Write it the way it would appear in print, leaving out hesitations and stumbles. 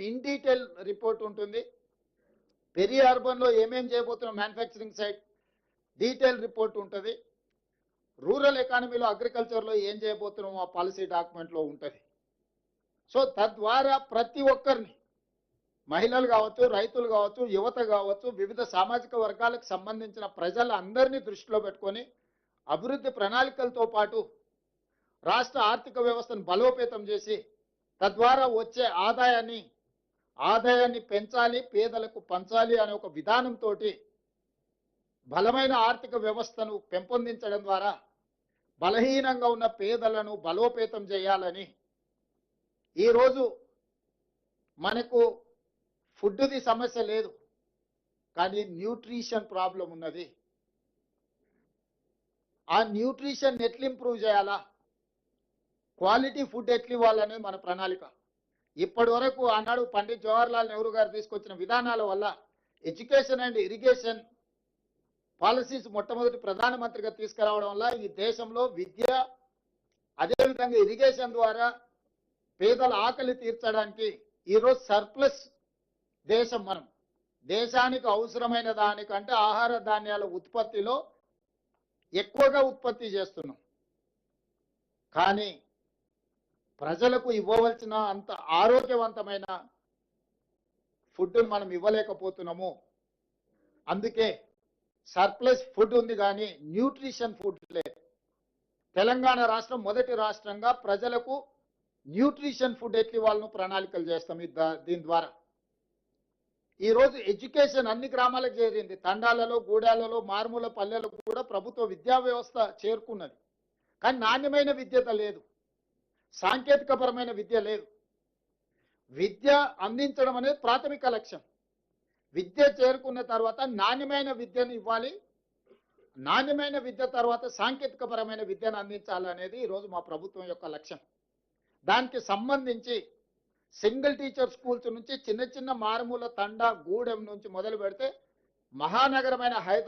In detail report ఉంటుంది. Peri urban లో ఏమేం చేయబోతున్నాం మ్యానుఫ్యాక్చరింగ్ సైడ్ డీటెయిల్ రిపోర్ట్ ఉంటుంది. రూరల్ ఎకానమీలో అగ్రికల్చర్లో ఏం చేయబోతున్నాం ఆ పాలసీ డాక్యుమెంట్లో ఉంటుంది. సో తద్వారా ప్రతి ఒక్కరిని మహిళలు కావచ్చు, రైతులు కావచ్చు, యువత కావచ్చు, వివిధ సామాజిక వర్గాలకు సంబంధించిన ప్రజలందరినీ దృష్టిలో పెట్టుకొని అభివృద్ధి ప్రణాళికలతో పాటు రాష్ట్ర ఆర్థిక వ్యవస్థను బలోపేతం చేసి తద్వారా వచ్చే ఆదాయాన్ని పెంచాలి, పేదలకు పంచాలి అనే ఒక విధానంతో బలమైన ఆర్థిక వ్యవస్థను పెంపొందించడం ద్వారా బలహీనంగా ఉన్న పేదలను బలోపేతం చేయాలని ఈరోజు మనకు ఫుడ్ది సమస్య లేదు, కానీ న్యూట్రిషన్ ప్రాబ్లం ఉన్నది. ఆ న్యూట్రిషన్ ఎట్లా ఇంప్రూవ్ చేయాలా, క్వాలిటీ ఫుడ్ ఎట్లా ఇవ్వాలనేది మన ప్రణాళిక. ఇప్పటి వరకు ఆనాడు పండిత్ జవహర్లాల్ నెహ్రూ గారు తీసుకొచ్చిన విధానాల వల్ల ఎడ్యుకేషన్ అండ్ ఇరిగేషన్ పాలసీస్ మొట్టమొదటి ప్రధానమంత్రిగా తీసుకురావడం వల్ల ఈ దేశంలో విద్య అదేవిధంగా ఇరిగేషన్ ద్వారా పేదల ఆకలి తీర్చడానికి ఈరోజు సర్ప్లస్ దేశం. మనం దేశానికి అవసరమైన దానికంటే ఆహార ధాన్యాల ఉత్పత్తిలో ఎక్కువగా ఉత్పత్తి చేస్తున్నాం, కానీ ప్రజలకు ఇవ్వవలసిన అంత ఆరోగ్యవంతమైన ఫుడ్ మనం ఇవ్వలేకపోతున్నాము. అందుకే సర్ప్లస్ ఫుడ్ ఉంది కానీ న్యూట్రిషన్ ఫుడ్ లేదు. తెలంగాణ రాష్ట్రం మొదటి రాష్ట్రంగా ప్రజలకు న్యూట్రిషన్ ఫుడ్ ఎట్లా ఇవ్వాలను ప్రణాళికలు చేస్తాం. దీని ద్వారా ఈరోజు ఎడ్యుకేషన్ అన్ని గ్రామాలకు చేరింది. తండాలలో, గూడాలలో, మారుమూల పల్లెలకు కూడా ప్రభుత్వ విద్యా వ్యవస్థ చేరుకున్నది, కానీ నాణ్యమైన విద్యత లేదు, సాంకేతికపరమైన విద్య లేదు. విద్య అందించడం అనేది ప్రాథమిక లక్ష్యం. విద్య చేరుకున్న తర్వాత నాణ్యమైన విద్యను ఇవ్వాలి, నాణ్యమైన విద్య తర్వాత సాంకేతికపరమైన విద్యను అందించాలనేది ఈరోజు మా ప్రభుత్వం యొక్క లక్ష్యం. దానికి సంబంధించి సింగిల్ టీచర్ స్కూల్స్ నుంచి చిన్న చిన్న మారుమూల తండా, గూడెం నుంచి మొదలు పెడితే మహానగరమైన హైదరాబాద్